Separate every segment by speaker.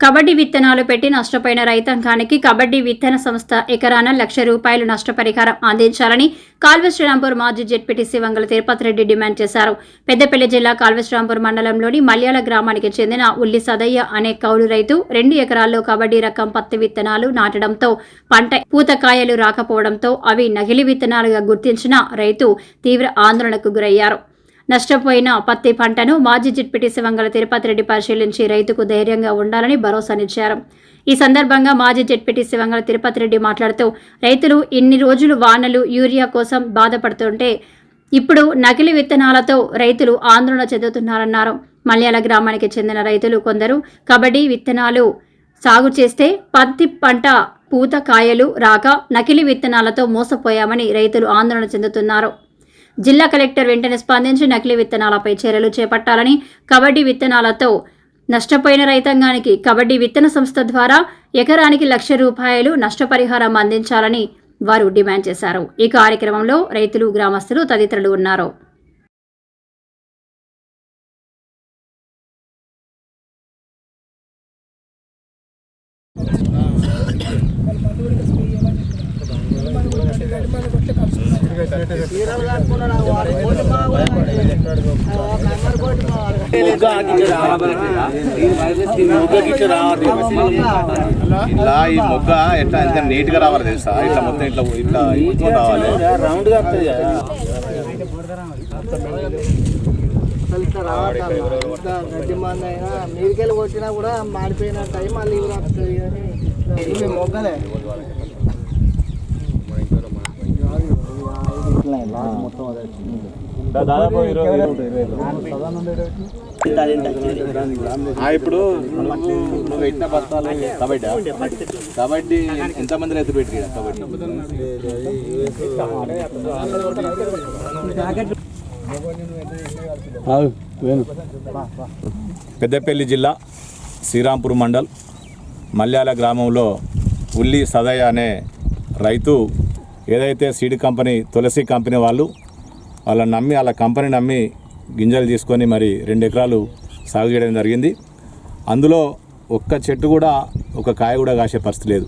Speaker 1: కబడ్డీ విత్తనాలు పెట్టి నష్టపోయిన రైతాంగానికి కబడ్డీ విత్తన సంస్థ ఎకరాన ₹1,00,000 నష్టపరిహారం అందించాలని కాల్వశ్రీరాంపూర్ మాజీ జెడ్పీటీసీ వంగల తిరుపతి రెడ్డి డిమాండ్ చేశారు. పెద్దపల్లి జిల్లా కాల్వశ్రీరాంపూర్ మండలంలోని మల్యాల గ్రామానికి చెందిన ఉల్లి సదయ్య అనే కౌలు రైతు 2 ఎకరాల్లో కబడ్డీ రకం పత్తి విత్తనాలు నాటడంతో పంట పూతకాయలు రాకపోవడంతో అవి నకిలీ విత్తనాలుగా గుర్తించిన రైతు తీవ్ర ఆందోళనకు గురయ్యారు. నష్టపోయిన పత్తి పంటను మాజీ జెడ్పీటీసీ వంగల తిరుపతి రెడ్డి పరిశీలించి రైతుకు ధైర్యంగా ఉండాలని భరోసానిచ్చారు. ఈ సందర్భంగా మాజీ జెడ్పీటీసీ వంగల తిరుపతి రెడ్డి మాట్లాడుతూ రైతులు ఇన్ని రోజులు వానలు యూరియా కోసం బాధపడుతుంటే ఇప్పుడు నకిలీ విత్తనాలతో రైతులు ఆందోళన చెందుతున్నారన్నారు. మల్యాల గ్రామానికి చెందిన రైతులు కొందరు కబడ్డీ విత్తనాలు సాగు చేస్తే పత్తి పంట పూత కాయలు రాక నకిలీ విత్తనాలతో మోసపోయామని రైతులు ఆందోళన చెందుతున్నారు. జిల్లా కలెక్టర్ వెంటనే స్పందించి నకిలీ విత్తనాలపై చర్యలు చేపట్టాలని, కబడ్డీ విత్తనాలతో నష్టపోయిన రైతాంగానికి కబడ్డీ విత్తన సంస్థ ద్వారా ఎకరానికి ₹1,00,000 నష్టపరిహారం అందించాలని వారు డిమాండ్ చేశారు. ఈ కార్యక్రమంలో రైతులు, గ్రామస్తులు తదితరులు ఉన్నారు.
Speaker 2: ఇలా ఈ మొగ్గ ఎట్లా ఎంత నీట్ గా రావాలి తెలుసా? ఇట్లా మొత్తం ఇట్లా ఇట్లా రావాలి, రౌండ్ గా
Speaker 3: గడ్డి మంది అయినా నీరుకెళ్ళి కొట్టినా కూడా మాడిపోయిన టైం మళ్ళీ మొగ్గలే
Speaker 2: ఇప్పుడు నువ్వు ఎట్టిన బస్తాలు కబడ్డీ ఎంతమంది రైతులు పెట్టి పెద్దపల్లి జిల్లా శ్రీరాంపూర్ మండల్ మల్యాల గ్రామంలో ఉల్లి సదయ్య అనే రైతు ఏదైతే సీడ్ కంపెనీ తులసి కంపెనీ వాళ్ళని నమ్మి వాళ్ళ కంపెనీ నమ్మి గింజలు తీసుకొని మరి 2 ఎకరాలు సాగు చేయడం జరిగింది. అందులో ఒక్క చెట్టు కూడా ఒక కాయ కూడా కాసే పరిస్థితి లేదు.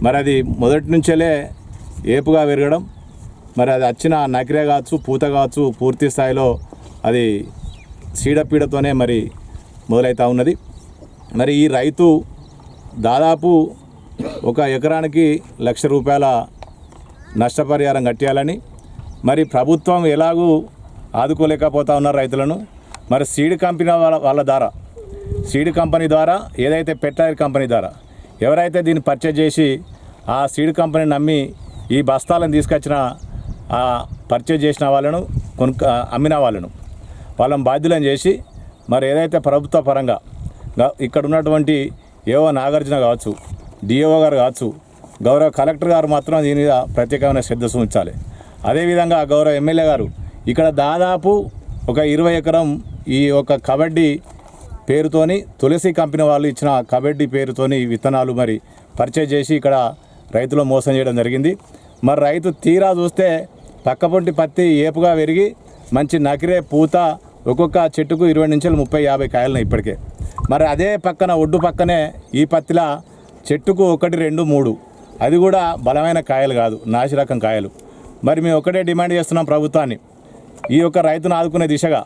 Speaker 2: మరి అది మొదటి నుంచేలే ఏపుగా పెరగడం, మరి అది వచ్చిన నకిరే కావచ్చు, పూత కావచ్చు, పూర్తి స్థాయిలో అది సీడపీడతోనే మరి మొదలవుతూ ఉన్నది. మరి ఈ రైతు దాదాపు ఒక ఎకరానికి ₹1,00,000 నష్టపరిహారం కట్టేయాలని, మరి ప్రభుత్వం ఎలాగూ ఆదుకోలేకపోతా ఉన్నారు రైతులను. మరి సీడ్ కంపెనీ వాళ్ళ ద్వారా, సీడ్ కంపెనీ ద్వారా ఏదైతే ఫెర్టిలైజర్ కంపెనీ ద్వారా ఎవరైతే దీన్ని పర్చేజ్ చేసి ఆ సీడ్ కంపెనీ నమ్మి ఈ బస్తాలను తీసుకొచ్చిన ఆ పర్చేజ్ చేసిన వాళ్ళను అమ్మిన వాళ్ళని బాధ్యులను చేసి మరి ఏదైతే ప్రభుత్వ పరంగా ఇక్కడ ఉన్నటువంటి ఏవో నాగార్జున కావచ్చు, డిఓ గారు కావచ్చు, గౌరవ కలెక్టర్ గారు మాత్రం దీని మీద ప్రత్యేకమైన శ్రద్ధ చూపించాలి. అదేవిధంగా గౌరవ ఎమ్మెల్యే గారు ఇక్కడ దాదాపు ఒక 20 ఎకరం ఈ ఒక కబడ్డీ పేరుతోని తులసి కంపెనీ వాళ్ళు ఇచ్చిన కబడ్డీ పేరుతోని విత్తనాలు మరి పర్చేజ్ చేసి ఇక్కడ రైతులు మోసం చేయడం జరిగింది. మరి రైతు తీరా చూస్తే పక్కపొంటి పత్తి ఏపుగా పెరిగి మంచి నకిరే పూత ఒక్కొక్క చెట్టుకు 20 నుంచి 30-50 కాయలను ఇప్పటికే. మరి అదే పక్కన ఒడ్డు పక్కనే ఈ పత్తిలా చెట్టుకు 1, 2, 3 అది కూడా బలమైన కాయలు కాదు, నాసిరకం కాయలు. మరి మేము ఒకటే డిమాండ్ చేస్తున్నాం ప్రభుత్వాన్ని, ఈ యొక్క రైతును ఆదుకునే దిశగా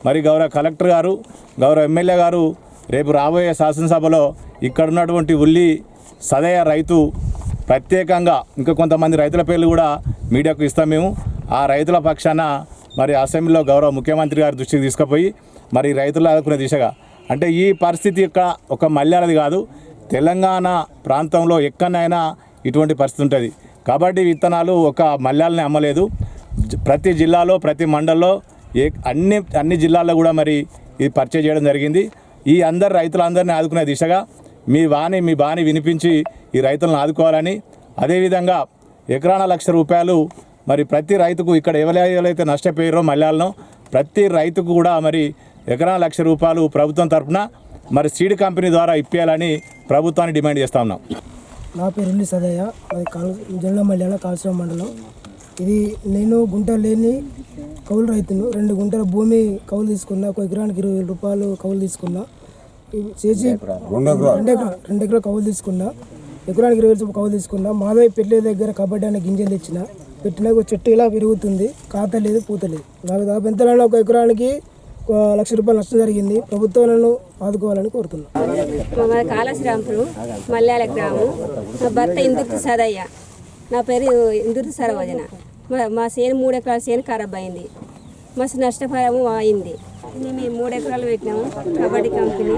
Speaker 2: మరి గౌరవ కలెక్టర్ గారు, గౌరవ ఎమ్మెల్యే గారు రేపు రాబోయే శాసనసభలో ఇక్కడ ఉన్నటువంటి ఉల్లి సదయ్య రైతు ప్రత్యేకంగా ఇంకా కొంతమంది రైతుల పేర్లు కూడా మీడియాకు ఇస్తాం మేము. ఆ రైతుల పక్షాన మరి అసెంబ్లీలో గౌరవ ముఖ్యమంత్రి గారి దృష్టికి తీసుకుపోయి మరి రైతులు ఆదుకునే దిశగా, అంటే ఈ పరిస్థితి ఇక్కడ ఒక మల్యాలది కాదు, తెలంగాణ ప్రాంతంలో ఎక్కడైనా ఇటువంటి పరిస్థితి ఉంటుంది. కబడ్డీ విత్తనాలు ఒక మల్యాలని అమ్మలేదు, ప్రతి జిల్లాలో ప్రతి మండల్లో అన్ని జిల్లాల్లో కూడా మరి ఇది పర్చేజ్ చేయడం జరిగింది. ఈ అందరు రైతులందరినీ ఆదుకునే దిశగా మీ బాని వినిపించి ఈ రైతులను ఆదుకోవాలని, అదేవిధంగా ఎకరాన ₹1,00,000 మరి ప్రతి రైతుకు ఇక్కడ ఎవరైతే నష్టపోయారో మల్యాలను ప్రతి రైతుకు కూడా మరి ఎకరా ₹1,00,000 ప్రభుత్వం తరఫున మరి సీడ్ కంపెనీ ద్వారా ఇప్పించాలని ప్రభుత్వాన్ని డిమాండ్ చేస్తూ ఉన్నాం.
Speaker 4: నా పేరు ఉల్లి సదయ్య, అది జిల్లా మల్యాల కాల్శ్రాం మండలం. ఇది నేను గుంట లేని కౌలు రైతును. 2 గుంటల భూమి కౌలు తీసుకున్నా, ఒక ఎకరానికి ₹20,000 కౌలు తీసుకున్నా. చేసి 2 ఎకరాలు కౌలు తీసుకున్నా, ఎకరానికి 20,000 కౌలు తీసుకున్నా. మాదయ్య పెళ్ళి దగ్గర కబడ్డీ అనే గింజలు తెచ్చిన, పెట్టినా ఒక చెట్టు ఇలా పెరుగుతుంది, కాత లేదు పూత లేదు. నాకు దాదాపు ఎంతలో ఒక ఎకరానికి ₹1,00,000 నష్టం జరిగింది. ప్రభుత్వాలను ఆదుకోవాలని కోరుతున్నాను.
Speaker 5: మా కాళశ్రాంపురం మల్యాల గ్రామం. నా భర్త ఇందుర్తి సదయ్య, నా పేరు ఇందుర్తి సరోజన. మా చేను 3 ఎకరాల చేను ఖరాబ్ అయింది, మస్తు నష్టపరము అయింది. మేము 3 ఎకరాలు పెట్టినాము కబడ్డీ కంపెనీ.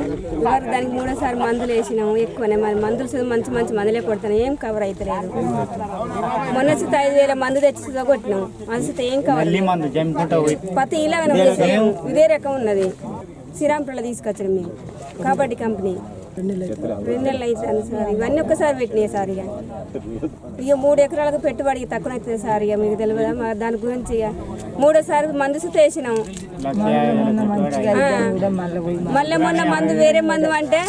Speaker 5: దానికి 3సారి మందులు వేసినాము, ఎక్కువనే మరి మందులు మంచి మందులే కొడతాను, ఏం కవర్ అవుతలేదు. మొన్న 5,000 మందు తెచ్చి కొట్టినాము, అది ఏం కవర్. ప్రతి ఇలాగనే ఇదే రకం ఉన్నది. శ్రీరాంపురంలో తీసుకొచ్చాము మేము కబడ్డీ కంపెనీ. 2 నెలలు అవుతుంది సార్. ఇవన్నీ ఒక్కసారి పెట్టినాయి సార్. ఇక 3 ఎకరాలకు పెట్టుబడికి తక్కువ అవుతుంది సార్. ఇక మీకు తెలియదా దాని గురించి? ఇక 3సారి మందు సుత వేసినాము. మళ్ళీ మొన్న మందు వేరే మందు అంటే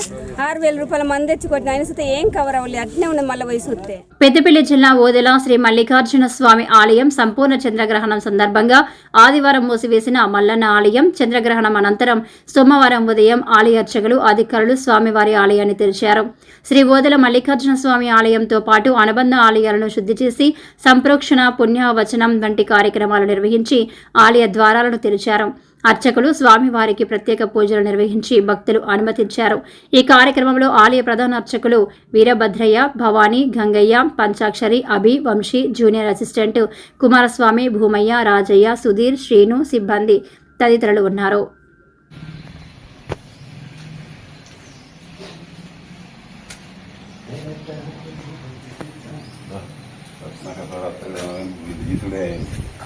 Speaker 5: ₹6,000 మందు తెచ్చి కొట్టిన, ఆయన సుత ఏం కవర్ అవ్వలేదు, అట్నే ఉన్నది. మళ్ళీ పోయి చూస్తే
Speaker 1: పెద్దపల్లి జిల్లా ఓదెల శ్రీ మల్లికార్జున స్వామి ఆలయం సంపూర్ణ చంద్రగ్రహణం సందర్భంగా ఆదివారం మూసివేసిన మల్లన్న ఆలయం చంద్రగ్రహణం అనంతరం సోమవారం ఉదయం ఆలయ అర్చకులు అధికారులు స్వామివారి ఆలయాన్ని తెరిచారు. శ్రీ ఓదెల మల్లికార్జున స్వామి ఆలయంతో పాటు అనుబంధ ఆలయాలను శుద్ధి చేసి సంప్రోక్షణ పుణ్యవచనం వంటి కార్యక్రమాలు నిర్వహించి ఆలయ ద్వారాలను తెరిచారు. అర్చకులు స్వామివారికి ప్రత్యేక పూజలు నిర్వహించి భక్తులు అనుమతించారు. ఈ కార్యక్రమంలో ఆలయ ప్రధాన అర్చకులు వీరభద్రయ్య, భవానీ, గంగయ్య, పంచాక్షరి, అభి, వంశీ, జూనియర్ అసిస్టెంట్ కుమారస్వామి, భూమయ్య, రాజయ్య, సుధీర్, శ్రీను, సిబ్బంది తదితరులు ఉన్నారు.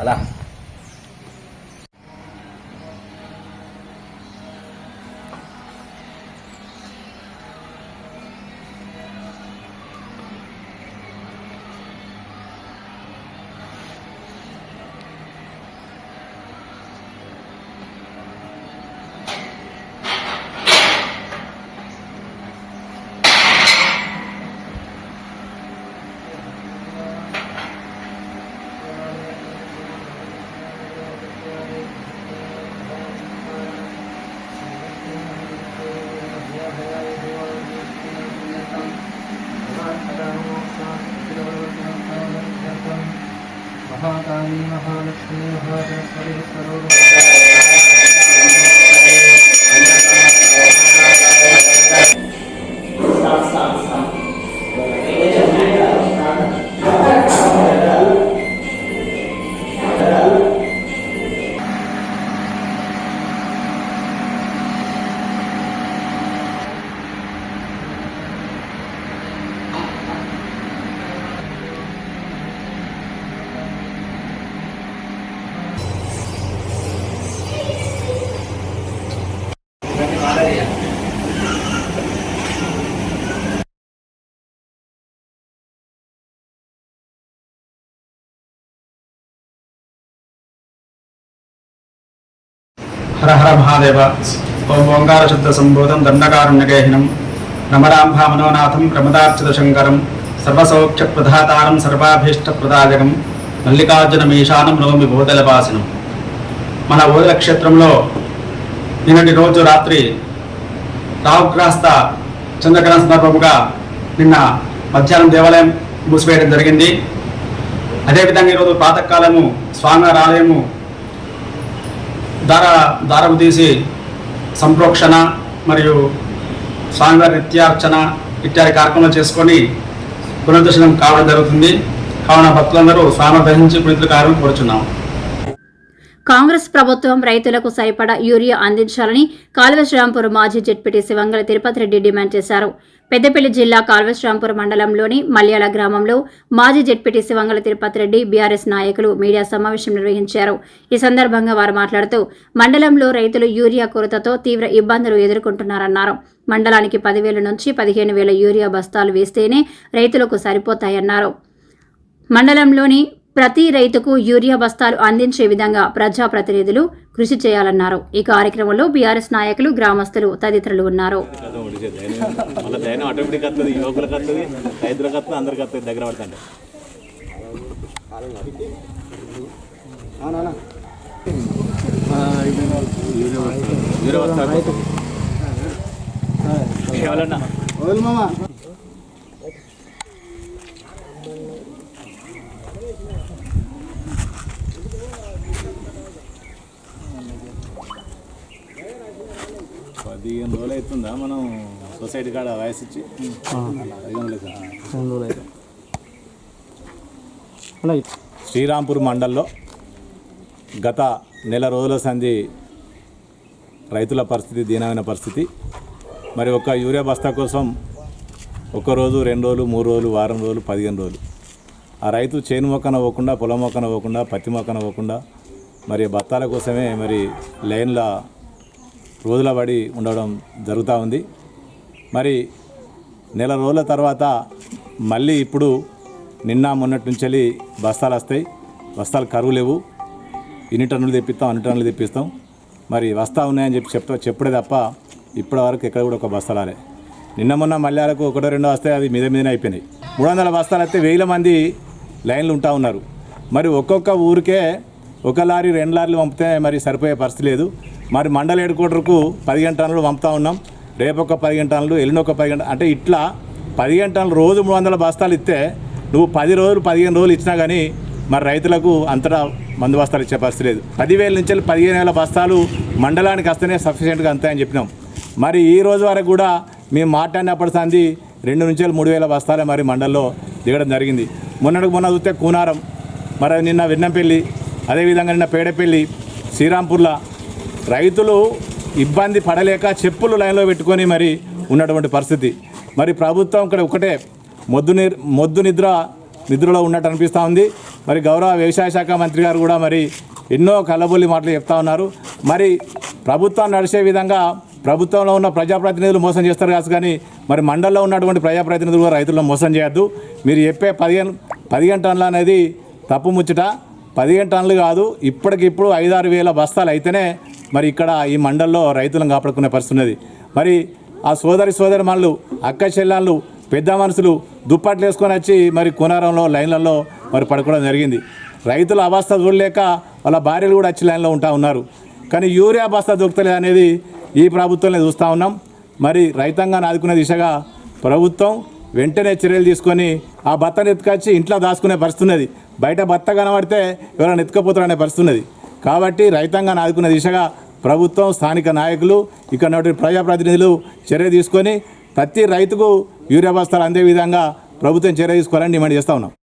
Speaker 6: అలా
Speaker 7: महाकाली महालक्ष्मी महासरस्वती स्वरूप हर हर महादेव ओम ओंकार शुद्ध संबोधम दंडकारुण्यगेहिनम नमरांभा मनोनाथम प्रमदार्चित शंकरम सर्वसौख्य प्रदातारम सर्वाभीष्ट प्रदायकम మల్లికార్జునమీశానం నవమి బోధలవాసినం. మన ఓదెల క్షేత్రంలో నిన్నటి రోజు రాత్రి రావుగ్రస్త చంద్రగ్రహణ సందర్భముగా నిన్న మధ్యాహ్నం దేవాలయం మూసివేయడం జరిగింది. అదేవిధంగా ఈరోజు ప్రాతకాలము స్వామివారి ఆలయము దారము తీసి సంప్రోక్షణ మరియు స్వామివారి నిత్యార్చన ఇత్యాది కార్యక్రమాలు చేసుకొని పునర్దర్శనం కావడం జరుగుతుంది. కావున భక్తులందరూ స్వామి దర్శించి పునీతుల కార్యం కోరుచున్నాము.
Speaker 1: కాంగ్రెస్ ప్రభుత్వం రైతులకు సరిపడా యూరియా అందించాలని కాల్వశ్రాంపురం మాజీ జెడ్పీటీసీ వంగల తిరుపతి రెడ్డి డిమాండ్ చేశారు. పెద్దపల్లి జిల్లా కాల్వశ్రాంపురం మండలంలోని మల్యాల గ్రామంలో మాజీ జెడ్పీటీసీ వంగల తిరుపతి రెడ్డి బీఆర్ఎస్ నాయకులు మీడియా సమావేశం నిర్వహించారు. ఈ సందర్భంగా వారు మాట్లాడుతూ మండలంలో రైతులు యూరియా కొరతతో తీవ్ర ఇబ్బందులు ఎదుర్కొంటున్నారన్నారు. మండలానికి 10,000 నుంచి 15,000 యూరియా బస్తాలు వేస్తేనే రైతులకు సరిపోతాయన్నారు. మండలంలోని ప్రతి రైతుకు యూరియా బస్తాలు అందించే విధంగా ప్రజాప్రతినిధులు కృషి చేయాలన్నారు. ఈ కార్యక్రమంలో బీఆర్ఎస్ నాయకులు, గ్రామస్తులు తదితరులు ఉన్నారు.
Speaker 2: పదిహేను రోజులు అవుతుందా మనం సొసైటీ కాడ వయసు ఇచ్చి? శ్రీరాంపూర్ మండల్లో గత నెల రోజుల సంధి రైతుల పరిస్థితి దీనమైన పరిస్థితి. మరి ఒక్క యూరియా బస్తా కోసం ఒక్కరోజు, 2 రోజులు, 3 రోజులు, వారం రోజులు, 15 రోజులు ఆ రైతు చేను మొక్కన పోకుండా, పొలం మొక్కన పోకుండా, పత్తి మొక్కన పోకుండా మరి బత్తాల కోసమే మరి లైన్ల రోజుల పడి ఉండడం జరుగుతూ ఉంది. మరి నెల రోజుల తర్వాత మళ్ళీ ఇప్పుడు నిన్న మొన్నటి నుంచి బస్తాలు వస్తాయి. బస్తాలు కరువు లేవు. ఇన్ని టన్నులు తెప్పిస్తాం, అన్ని టన్నులు తెప్పిస్తాం. మరి వస్తా ఉన్నాయని చెప్పడే తప్ప ఇప్పటివరకు ఎక్కడ కూడా ఒక బస్తా రాలే. నిన్న మొన్న మల్యాలకు 1-2 వస్తాయి, అది మీదనే అయిపోయినాయి. 300 బస్తాలు వస్తే 1000 మంది లైన్లు ఉంటా ఉన్నారు. మరి ఒక్కొక్క ఊరికే 1 లారీ 2 లారీలు పంపితే మరి సరిపోయే పరిస్థితి లేదు. మరి మండల హెడ్ క్వార్టర్కు 15 టన్నులు పంపుతా ఉన్నాం. రేపు ఒక 15 టన్నులు, ఎల్లుండి ఒక 15 టన్నులు, అంటే ఇట్లా 15 టన్నులు రోజు 300 బస్తాలు ఇస్తే నువ్వు 10 రోజులు 15 రోజులు ఇచ్చినా కానీ మరి రైతులకు అంతటా మందు బస్తాలు ఇచ్చే పరిస్థితి లేదు. 10,000 నుంచి 15,000 బస్తాలు మండలానికి వస్తేనే సఫిషియెంట్గా అంతే అని చెప్పినాం. మరి ఈ రోజు వరకు కూడా మేము మాట్లాడినప్పటి సంది 2 నుంచి 3,000 బస్తాలే మరి మండల్లో దిగడం జరిగింది. మొన్న చూస్తే కూనారం, మరి నిన్న వెన్నంపల్లి, అదేవిధంగా నిన్న పేడపల్లి, శ్రీరాంపూర్లో రైతులు ఇబ్బంది పడలేక చెప్పులు లైన్లో పెట్టుకొని మరి ఉన్నటువంటి పరిస్థితి. మరి ప్రభుత్వం ఇక్కడ ఒకటే మొద్దు నిద్రలో ఉన్నట్టు అనిపిస్తూ ఉంది. మరి గౌరవ వ్యవసాయ శాఖ మంత్రి గారు కూడా మరి ఎన్నో కల్లబొల్లి మాటలు చెప్తా ఉన్నారు. మరి ప్రభుత్వం నడిచే విధంగా ప్రభుత్వంలో ఉన్న ప్రజాప్రతినిధులు మోసం చేస్తారు కాదు, కానీ మరి మండలంలో ఉన్నటువంటి ప్రజాప్రతినిధులు కూడా రైతులను మోసం చేయొద్దు. మీరు చెప్పే 15 టన్నులు అనేది తప్పు ముచ్చట. 15 టన్నులు కాదు, ఇప్పటికిప్పుడు 5-6 వేల బస్తాలు అయితేనే మరి ఇక్కడ ఈ మండల్లో రైతులను కాపాడుకునే పరిస్థితి ఉన్నది. మరి ఆ సోదరి మనలు, అక్క చెల్లెళ్ళు, పెద్ద మనుషులు దుప్పట్లు వేసుకొని వచ్చి మరి కూనారంలో లైన్లలో మరి పడుకోవడం జరిగింది. రైతుల అవస్థ చూడలేక వాళ్ళ భార్యలు కూడా వచ్చి లైన్లో ఉంటా ఉన్నారు. కానీ యూరియా బస్తా దొరుకుతలేదు అనేది ఈ ప్రభుత్వంలో చూస్తూ ఉన్నాం. మరి రైతాంగాన్ని ఆదుకునే దిశగా ప్రభుత్వం వెంటనే చర్యలు తీసుకొని ఆ బత్తను ఎత్తుకొచ్చి ఇంట్లో దాచుకునే పరిస్థితి ఉన్నది. బయట బత్త కనబడితే ఎవరైనా ఎత్తుకపోతారనే పరిస్థితి ఉన్నది. కాబట్టి రైతాంగాన్ని ఆదుకునే దిశగా ప్రభుత్వం, స్థానిక నాయకులు, ఇక్కడ ప్రజాప్రతినిధులు చర్య తీసుకొని ప్రతి రైతుకు యూరియా బస్తాలు అందే విధంగా ప్రభుత్వం చర్య తీసుకోవాలని డిమాండ్ చేస్తూ ఉన్నాం.